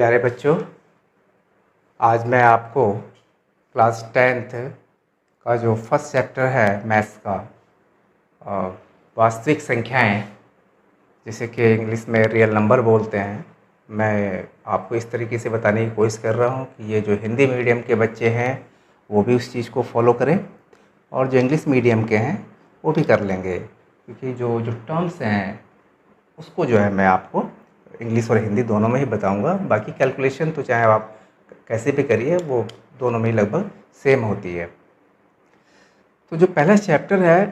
प्यारे बच्चों, आज मैं आपको क्लास 10th का जो फर्स्ट चैप्टर है मैथ्स का वास्तविक संख्याएं, जिसे कि इंग्लिश में रियल नंबर बोलते हैं, मैं आपको इस तरीके से बताने की कोशिश कर रहा हूं कि ये जो हिंदी मीडियम के बच्चे हैं वो भी उस चीज़ को फॉलो करें और जो इंग्लिश मीडियम के हैं वो भी कर लेंगे, क्योंकि जो जो टर्म्स हैं उसको जो है मैं आपको इंग्लिश और हिंदी दोनों में ही बताऊंगा। बाकी कैलकुलेशन तो चाहे आप कैसे भी करिए वो दोनों में ही लगभग सेम होती है। तो जो पहला चैप्टर है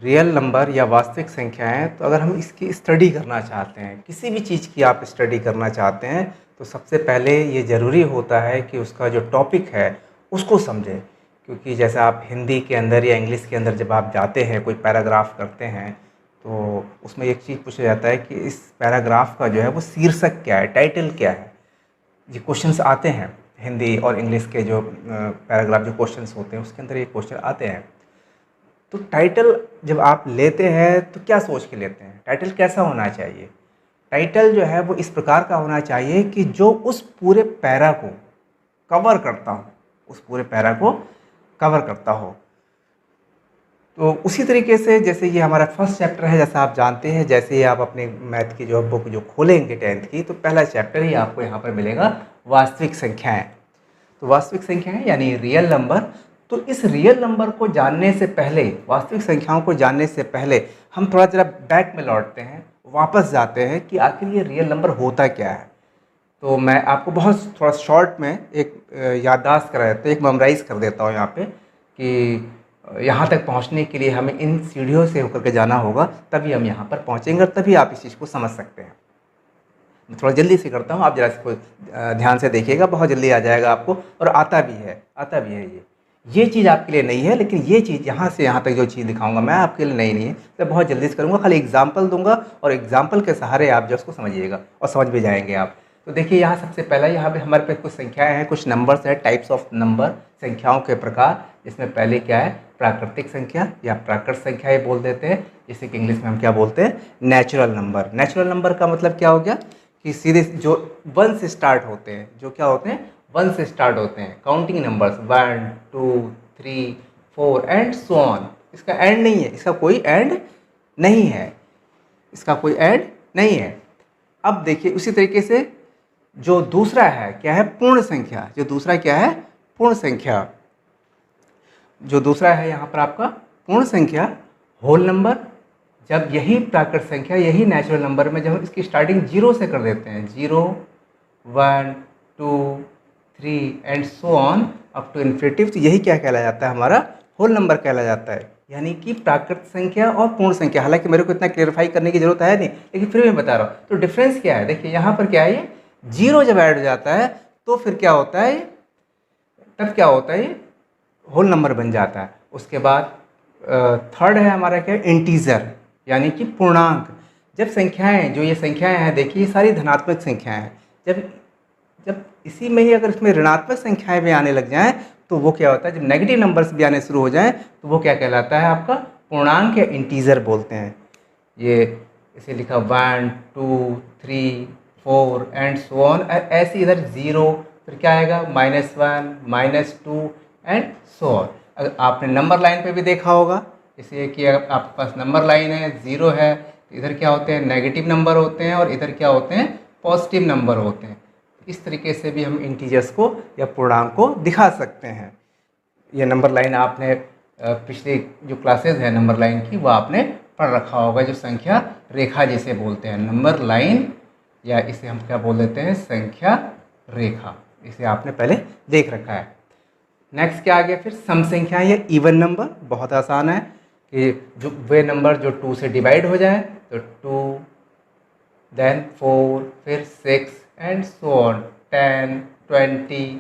रियल नंबर या वास्तविक संख्याएं, तो अगर हम इसकी स्टडी करना चाहते हैं, किसी भी चीज़ की आप स्टडी करना चाहते हैं, तो सबसे पहले ये ज़रूरी होता है कि उसका जो टॉपिक है उसको समझें। क्योंकि जैसा आप हिंदी के अंदर या इंग्लिश के अंदर जब आप जाते हैं, कोई पैराग्राफ करते हैं, तो उसमें एक चीज़ पूछा जाता है कि इस पैराग्राफ का जो है वो शीर्षक क्या है, टाइटल क्या है। ये क्वेश्चंस आते हैं हिंदी और इंग्लिश के जो पैराग्राफ जो क्वेश्चंस होते हैं उसके अंदर ये क्वेश्चन आते हैं। तो टाइटल जब आप लेते हैं तो क्या सोच के लेते हैं, टाइटल कैसा होना चाहिए? टाइटल जो है वो इस प्रकार का होना चाहिए कि जो उस पूरे पैरा को कवर करता हो, उस पूरे पैरा को कवर करता हो। तो उसी तरीके से जैसे ये हमारा फर्स्ट चैप्टर है, जैसा आप जानते हैं, जैसे ही आप अपने मैथ की जो बुक जो खोलेंगे 10th की, तो पहला चैप्टर ही आपको यहाँ पर मिलेगा वास्तविक संख्याएं। तो वास्तविक संख्याएं यानी रियल नंबर। तो इस रियल नंबर को जानने से पहले, वास्तविक संख्याओं को जानने से पहले हम थोड़ा जरा बैक में लौटते हैं, वापस जाते हैं कि आखिर ये रियल नंबर होता क्या है। तो मैं आपको बहुत थोड़ा शॉर्ट में एक याददाश्त करा देता हूँ, एक मेमोराइज़ कर देता हूँ यहाँ पे कि यहाँ तक पहुँचने के लिए हमें इन सीढ़ियों से होकर के जाना होगा, तभी हम यहाँ पर पहुँचेंगे और तभी आप इस चीज़ को समझ सकते हैं। मैं थोड़ा जल्दी से करता हूँ, आप जरा इसको ध्यान से देखिएगा, बहुत जल्दी आ जाएगा आपको, और आता भी है। ये चीज़ आपके लिए नहीं है, लेकिन ये चीज़ यहाँ से यहाँ तक जो चीज़ दिखाऊंगा मैं आपके लिए नहीं है, तो बहुत जल्दी से करूँगा, खाली एग्जाम्पल दूंगा और एग्जाम्पल के सहारे आप जो उसको समझिएगा और समझ भी जाएंगे आप। तो देखिए यहाँ सबसे पहला यहाँ पे हमारे पे कुछ संख्याएं हैं, कुछ नंबर्स हैं, टाइप्स ऑफ नंबर, संख्याओं के प्रकार। जिसमें पहले क्या है, प्राकृतिक संख्या या प्राकृत संख्या ये बोल देते हैं, जिसे कि इंग्लिश में हम क्या बोलते हैं, नेचुरल नंबर। नेचुरल नंबर का मतलब क्या हो गया कि सीधे जो 1 से स्टार्ट होते हैं, जो क्या होते हैं 1 से स्टार्ट होते हैं, counting numbers 1 2 3 4 and so on. इसका एंड नहीं है, इसका कोई एंड नहीं है, इसका कोई एंड नहीं है। अब देखिए उसी तरीके से जो दूसरा है क्या है, पूर्ण संख्या। जो दूसरा क्या है, पूर्ण संख्या। जो दूसरा है यहाँ पर आपका पूर्ण संख्या, होल नंबर। जब यही प्राकृत संख्या, यही नेचुरल नंबर में जब हम इसकी स्टार्टिंग 0 से कर देते हैं, 0 1 2 3 and so on up to infinity, तो यही क्या कहला जाता है, हमारा होल नंबर कहला जाता है। यानी कि प्राकृत संख्या और पूर्ण संख्या। हालांकि मेरे को इतना क्लियरिफाई करने की जरूरत है नहीं, लेकिन फिर मैं बता रहा हूँ। तो डिफरेंस क्या है, देखिए यहाँ पर क्या है, ये 0 जब ऐड हो जाता है तो फिर क्या होता है, तब क्या होता है, ये होल नंबर बन जाता है। उसके बाद थर्ड है हमारा क्या, इंटीजर यानी कि पूर्णांक। जब संख्याएं, जो ये संख्याएं हैं, देखिए ये सारी धनात्मक संख्याएं हैं। जब इसी में ही अगर इसमें ऋणात्मक संख्याएं भी आने लग जाएं तो वो क्या होता है, जब नेगेटिव नंबर्स भी आने शुरू हो जाएं तो वो क्या कहलाता है, आपका पूर्णांक या इंटीजर बोलते हैं। ये इसे लिखा 1 2 3 4 एंड सो ऑन। ऐसे इधर 0, फिर क्या आएगा -1 -2 एंड सो ऑन। अगर आपने नंबर लाइन पे भी देखा होगा, इसलिए कि अगर आपके पास नंबर लाइन है, 0 है, तो इधर क्या होते हैं, नेगेटिव नंबर होते हैं, और इधर क्या होते हैं, पॉजिटिव नंबर होते हैं। इस तरीके से भी हम इंटीजर्स को या पूर्णांक को दिखा सकते हैं। ये नंबर लाइन आपने पिछले जो क्लासेज है नंबर लाइन की, वो आपने पढ़ रखा होगा, जो संख्या रेखा जिसे बोलते हैं, नंबर लाइन, या इसे हम क्या बोल देते हैं, संख्या रेखा। इसे आपने पहले देख रखा है। नेक्स्ट क्या आ गया फिर, सम संख्या या इवन नंबर। बहुत आसान है कि जो वे नंबर जो 2 से डिवाइड हो जाए, तो 2 देन 4 फिर 6 एंड सो ऑन, 10 20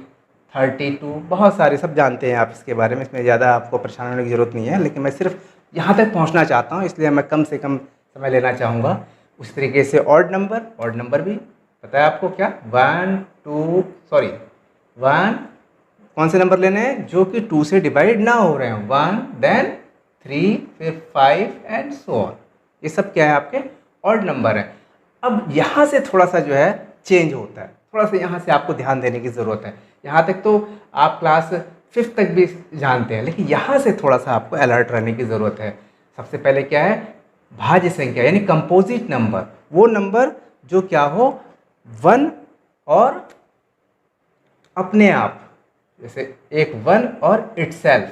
32, बहुत सारे, सब जानते हैं आप इसके बारे में, इसमें ज़्यादा आपको परेशान होने की ज़रूरत नहीं है। लेकिन मैं सिर्फ यहाँ तक पहुँचना चाहता हूँ, इसलिए मैं कम से कम समय लेना चाहूँगा। उस तरीके से ऑड नंबर भी पता है आपको क्या, 1 कौन से नंबर लेने हैं, जो कि 2 से डिवाइड ना हो रहे हैं, 1 देन 3 फिर 5 एंड सो ऑन। ये सब क्या है, आपके ऑड नंबर है। अब यहाँ से थोड़ा सा जो है चेंज होता है, थोड़ा सा यहाँ से आपको ध्यान देने की ज़रूरत है। यहाँ तक तो आप क्लास 5th तक भी जानते हैं, लेकिन यहाँ से थोड़ा सा आपको अलर्ट रहने की ज़रूरत है। सबसे पहले क्या है, भाज्य संख्या यानी कंपोजिट नंबर, वो नंबर जो क्या हो 1 और अपने आप, जैसे एक 1 और इटसेल्फ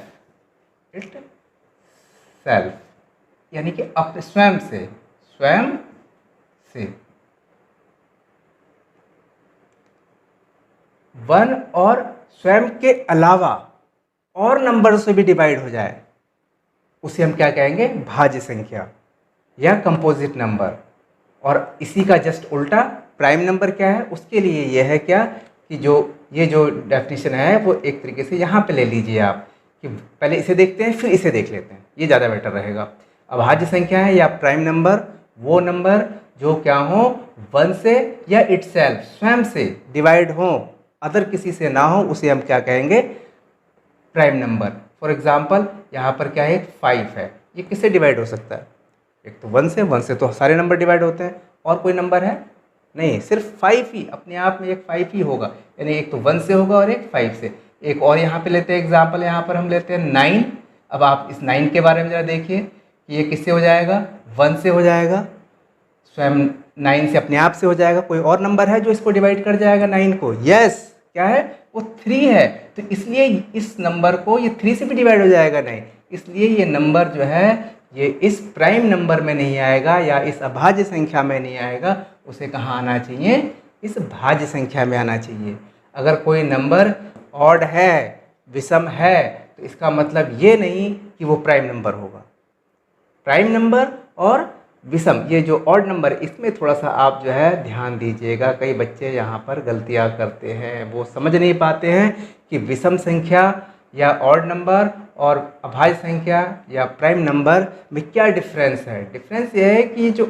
यानी कि अपने स्वयं से 1 और स्वयं के अलावा और नंबर से भी डिवाइड हो जाए, उसे हम क्या कहेंगे, भाज्य संख्या या कंपोजिट नंबर। और इसी का जस्ट उल्टा प्राइम नंबर क्या है, उसके लिए यह है क्या कि ये जो डेफिनेशन है वो एक तरीके से यहाँ पे ले लीजिए आप, कि पहले इसे देखते हैं फिर इसे देख लेते हैं, ये ज़्यादा बेटर रहेगा। अभाज्य संख्या है या प्राइम नंबर वो नंबर जो क्या हो 1 से या इटसेल्फ स्वयं से डिवाइड हो, अदर किसी से ना हो, उसे हम क्या कहेंगे, प्राइम नंबर। फॉर एग्जांपल यहाँ पर क्या है, 5 है, ये किससे डिवाइड हो सकता है, एक तो 1 से तो सारे नंबर डिवाइड होते हैं, और कोई नंबर है नहीं, सिर्फ 5 ही अपने आप में एक 5 ही होगा, यानी एक तो 1 से होगा और एक 5 से। एक और यहाँ पे लेते हैं एग्जाम्पल, यहाँ पर हम लेते हैं 9। अब आप इस 9 के बारे में ज़रा देखिए कि ये किससे हो जाएगा, 1 से हो जाएगा, स्वयं 9 से अपने आप से हो जाएगा। कोई और नंबर है जो इसको डिवाइड कर जाएगा 9 को, यस, क्या है वो 3 है, तो इसलिए इस नंबर को ये 3 से भी डिवाइड हो जाएगा 9, इसलिए ये नंबर जो है ये इस प्राइम नंबर में नहीं आएगा या इस अभाज्य संख्या में नहीं आएगा, उसे कहाँ आना चाहिए, इस भाज्य संख्या में आना चाहिए। अगर कोई नंबर ऑड है, विषम है, तो इसका मतलब ये नहीं कि वो प्राइम नंबर होगा। प्राइम नंबर और विषम, ये जो ऑड नंबर, इसमें थोड़ा सा आप जो है ध्यान दीजिएगा। कई बच्चे यहाँ पर गलतियाँ करते हैं, वो समझ नहीं पाते हैं कि विषम संख्या या ऑड नंबर और अभाज्य संख्या या प्राइम नंबर में क्या डिफरेंस है। डिफरेंस ये है कि जो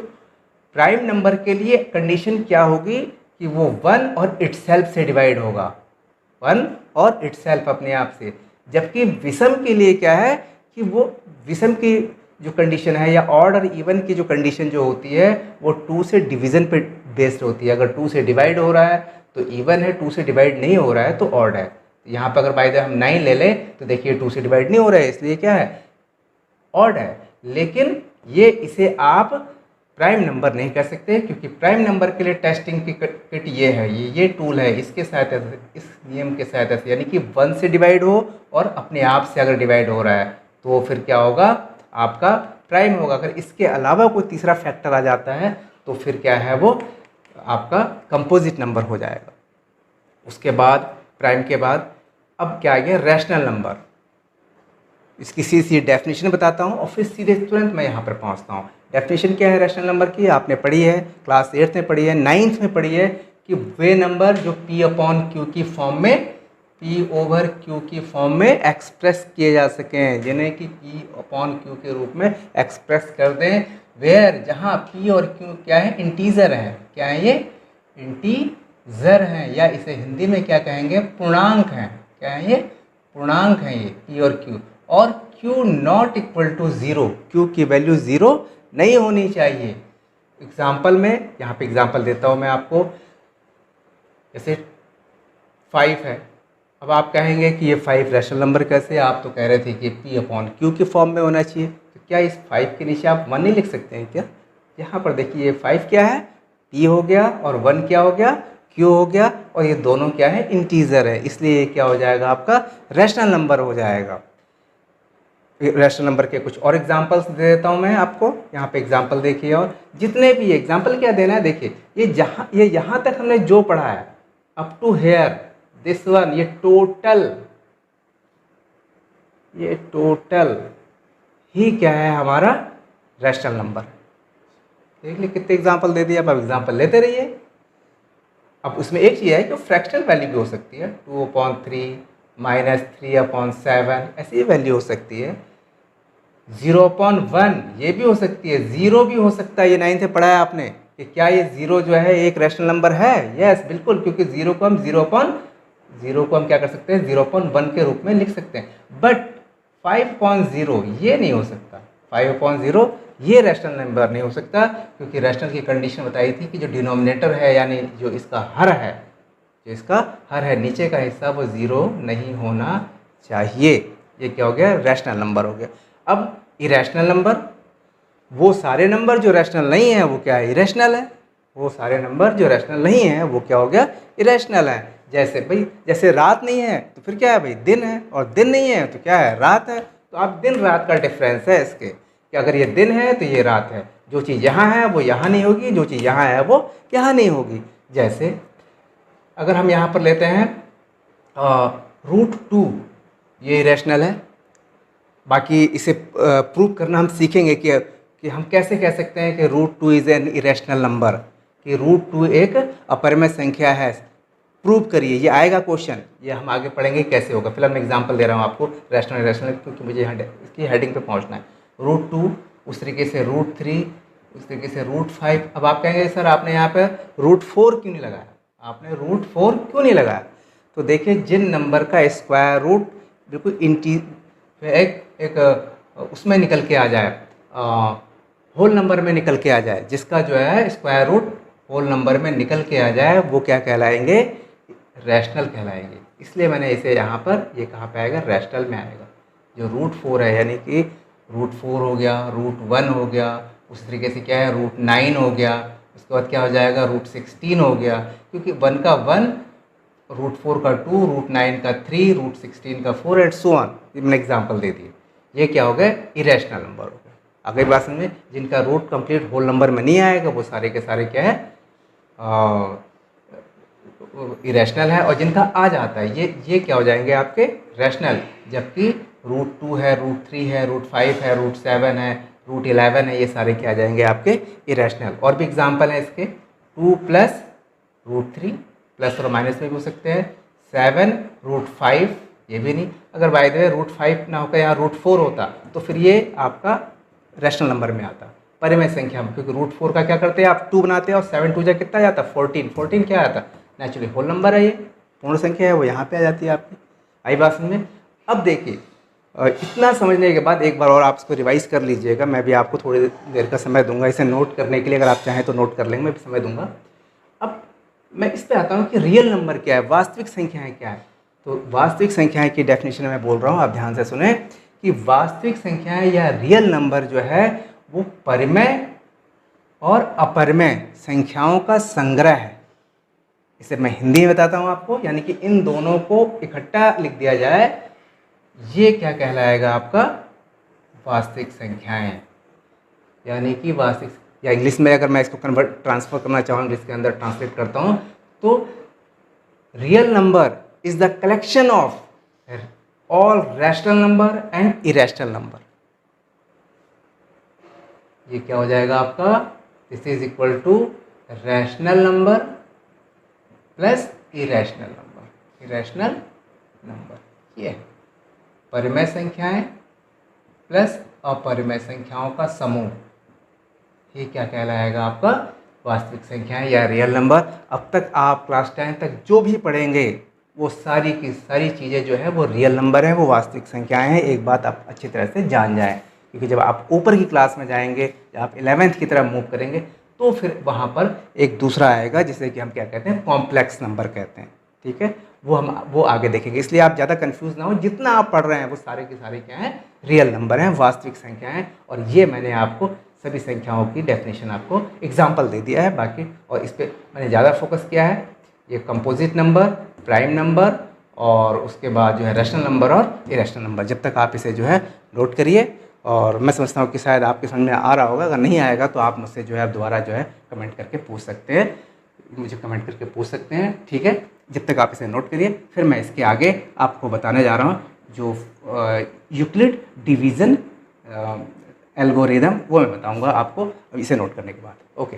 प्राइम नंबर के लिए कंडीशन क्या होगी कि वो 1 और इटसेल्फ से डिवाइड होगा, 1 और इटसेल्फ अपने आप से, जबकि विषम के लिए क्या है कि वो विषम की जो कंडीशन है या ऑड और इवन की जो कंडीशन जो होती है वो 2 से डिवीज़न पे बेस्ड होती है। अगर 2 से डिवाइड हो रहा है तो इवन है, 2 से डिवाइड नहीं हो रहा है तो ऑड है। यहाँ पर अगर बाय द हम 9 ले लें तो देखिए 2 से डिवाइड नहीं हो रहा है, इसलिए क्या है, ऑड है। लेकिन ये इसे आप प्राइम नंबर नहीं कह सकते, क्योंकि प्राइम नंबर के लिए टेस्टिंग की किट ये है, ये टूल है, इसके सहायता से, इस नियम के सहायता से, यानी कि 1 से डिवाइड हो और अपने आप से अगर डिवाइड हो रहा है तो फिर क्या होगा, आपका प्राइम होगा। अगर इसके अलावा कोई तीसरा फैक्टर आ जाता है तो फिर क्या है, वो आपका कंपोजिट नंबर हो जाएगा। उसके बाद प्राइम के बाद अब क्या आ गया, रैशनल नंबर। इसकी सीधी डेफिनेशन बताता हूँ और फिर सीधे तुरंत मैं यहाँ पर पहुँचता हूँ। डेफिनेशन क्या है रैशनल नंबर की, आपने पढ़ी है, क्लास 8th में पढ़ी है, 9th में पढ़ी है कि वे नंबर जो P/Q की फॉर्म में, P/Q की फॉर्म में एक्सप्रेस किए जा सकें, जिन्हें कि P/Q के रूप में एक्सप्रेस कर दें, वेयर जहाँ P और Q क्या है, इंटीजर हैं। क्या है ये, इंटीजर हैं, या इसे हिंदी में क्या कहेंगे, पूर्णांक हैं। क्या है ये, पूर्णांक हैं ये P और Q, और Q not equal to 0, Q की वैल्यू 0 नहीं होनी चाहिए। एग्जाम्पल में यहाँ पे एग्जाम्पल देता हूँ मैं आपको, जैसे 5 है। अब आप कहेंगे कि ये 5 रैशनल नंबर कैसे, आप तो कह रहे थे कि P/Q की फॉर्म में होना चाहिए, तो क्या इस 5 के नीचे आप 1 नहीं लिख सकते हैं क्या। यहाँ पर देखिए ये 5 क्या है, P हो गया, और 1 क्या हो गया, Q हो गया, और ये दोनों क्या है, इंटीजर है, इसलिए ये क्या हो जाएगा, आपका रैशनल नंबर हो जाएगा। रैशनल नंबर के कुछ और एग्जांपल्स दे देता हूँ मैं आपको, यहाँ पे एग्जांपल देखिए, और जितने भी एग्जांपल क्या देना है, देखिए ये यहाँ तक हमने जो पढ़ा है up to here, this one, ये टोटल ही क्या है, हमारा रैशनल नंबर। देख लीजिए कितने एग्जांपल दे दिए, अब एग्जांपल लेते रहिए। अब उसमें एक चीज़ है कि फ्रैक्शनल वैल्यू भी हो सकती है, 2/3 -3/7 ऐसी वैल्यू हो सकती है, 0/1 ये भी हो सकती है, 0 भी हो सकता है। ये 9th से पढ़ा है आपने कि क्या ये 0 जो है एक रैशनल नंबर है, यस बिल्कुल, क्योंकि 0 को हम क्या कर सकते हैं, 0/1 के रूप में लिख सकते हैं। बट 5/0 ये नहीं हो सकता, 5/0 ये रैशनल नंबर नहीं हो सकता, क्योंकि रैशनल की कंडीशन बताई थी कि जो डिनोमिनेटर है यानी जो इसका हर है जो इसका हर है नीचे का हिस्सा वो 0 नहीं होना चाहिए। ये क्या हो गया? रैशनल नंबर हो गया। अब इरेशनल नंबर, वो सारे नंबर जो रैशनल नहीं है वो क्या है? इरेशनल है। वो सारे नंबर जो रैशनल नहीं है वो क्या हो गया? इरेशनल है। जैसे भाई, जैसे रात नहीं है तो फिर क्या है भाई? दिन है, और दिन नहीं है तो क्या है? रात है। तो आप दिन रात का डिफरेंस है इसके, कि अगर ये दिन है तो ये रात है। जो चीज़ यहाँ है वो यहाँ नहीं होगी, जो चीज़ यहाँ है वो यहाँ नहीं होगी। जैसे अगर हम यहाँ पर लेते हैं √2, ये इरेशनल है। बाकी इसे प्रूव करना हम सीखेंगे कि हम कैसे कह सकते हैं कि √2 इज़ एन इरेशनल नंबर, कि √2 एक अपरिमेय संख्या है। प्रूव करिए, ये आएगा क्वेश्चन, ये हम आगे पढ़ेंगे कैसे होगा। फिलहाल मैं एग्जांपल दे रहा हूँ आपको रैशनल इरेशनल, क्योंकि मुझे यहाँ इसकी हेडिंग पे पहुँचना है। √2, उस तरीके से √3, उस तरीके से √5। अब आप कहेंगे सर आपने यहाँ पे √4 क्यों नहीं लगाया? आपने √4 क्यों नहीं लगाया? तो देखिए, जिन नंबर का स्क्वायर रूट बिल्कुल एक उसमें निकल के आ जाए, होल नंबर में निकल के आ जाए, जिसका जो है स्क्वायर रूट होल नंबर में निकल के आ जाए, वो क्या कहलाएंगे? रैशनल कहलाएंगे। इसलिए मैंने इसे यहाँ पर, ये कहाँ पे आएगा? रैशनल में आएगा। जो √4 है, यानी कि √4 हो गया, √1 हो गया, उस तरीके से क्या है √9 हो गया, उसके बाद क्या हो जाएगा √16 हो गया, क्योंकि 1 का 1, √4 का 2, √9 का 3, √16 का 4 एंड सो ऑन। मैंने एग्जाम्पल दे दिए। ये क्या हो गए? इरेशनल नंबर हो गए। अगली बात समझे, जिनका रूट कंप्लीट होल नंबर में नहीं आएगा वो सारे के सारे क्या है? इरेशनल है। और जिनका आ जाता है ये क्या हो जाएंगे? आपके रैशनल। जबकि √2 है, √3 है, √5 है, √7 है, √11 है, ये सारे क्या आ जाएंगे? आपके इरेशनल। और भी एग्जाम्पल है इसके, 2 + √3, प्लस और माइनस में भी हो सकते हैं, 7 √5, ये भी नहीं। अगर बाय द वे √5 ना होकर यहाँ √4 होता तो फिर ये आपका रैशनल नंबर में आता, परिमेय संख्या में, क्योंकि √4 का क्या करते हैं आप? 2 बनाते हैं, और 7 2 जा कितना जाता? 14 क्या आता? नेचुरली होल नंबर है, ये पूर्ण संख्या है, वो यहाँ पे आ जाती है आपकी। आई बात समझ में? अब देखिए, इतना समझने के बाद एक बार और आप इसको रिवाइज कर लीजिएगा। मैं भी आपको थोड़ी देर का समय दूंगा इसे नोट करने के लिए, अगर आप चाहें तो नोट कर लेंगे, मैं भी समय दूंगा। अब मैं इस पे आता हूँ कि रियल नंबर क्या है, वास्तविक संख्याएं क्या है। तो वास्तविक संख्याएं की डेफिनेशन में बोल रहा हूँ, आप ध्यान से सुने, कि वास्तविक संख्याएं या रियल नंबर जो है वो परिमेय और अपरिमेय संख्याओं का संग्रह है। इसे मैं हिंदी में बताता हूँ आपको, यानी कि इन दोनों को इकट्ठा लिख दिया जाए, ये क्या कहलाएगा? आपका वास्तविक संख्याएं। यानी कि वास्तविक, या इंग्लिश में अगर मैं इसको ट्रांसफर करना चाहूँ, इंग्लिश के अंदर ट्रांसलेट करता हूँ, तो real number is the collection of all rational number and irrational number. ये क्या हो जाएगा आपका? This is equal to rational number plus irrational number. Irrational number ये परिमेय संख्याएं प्लस अपरिमेय संख्याओं का समूह, ये क्या कहलाएगा? आपका वास्तविक संख्याएं या रियल नंबर। अब तक आप क्लास 10 तक जो भी पढ़ेंगे वो सारी की सारी चीज़ें जो है वो रियल नंबर है, वो वास्तविक संख्याएं हैं। एक बात आप अच्छी तरह से जान जाएं, क्योंकि जब आप ऊपर की क्लास में जाएंगे, जब आप 11th की तरफ मूव करेंगे, तो फिर वहाँ पर एक दूसरा आएगा जिसे कि हम क्या कहते हैं? कॉम्प्लेक्स नंबर कहते हैं। ठीक है, वो आगे देखेंगे। इसलिए आप ज़्यादा कंफ्यूज ना हो, जितना आप पढ़ रहे हैं वो सारे के सारे क्या हैं? रियल नंबर हैं, वास्तविक संख्या हैं। और ये मैंने आपको सभी संख्याओं की डेफिनेशन आपको एग्जाम्पल दे दिया है बाकी, और इस पर मैंने ज़्यादा फोकस किया है। ये कंपोजिट नंबर, प्राइम नंबर, और उसके बाद जो है रैशनल नंबर और इरेशनल नंबर। जब तक आप इसे जो है नोट करिए, और मैं समझता हूँ कि शायद आपके समझ में आ रहा होगा। अगर नहीं आएगा तो आप मुझसे जो है दोबारा जो है कमेंट करके पूछ सकते हैं, मुझे कमेंट करके पूछ सकते हैं। ठीक है, जब तक आप इसे नोट करिए, फिर मैं इसके आगे आपको बताने जा रहा हूँ जो यूक्लिड डिवीज़न एल्गोरिदम, वो मैं बताऊंगा आपको इसे नोट करने के बाद। ओके।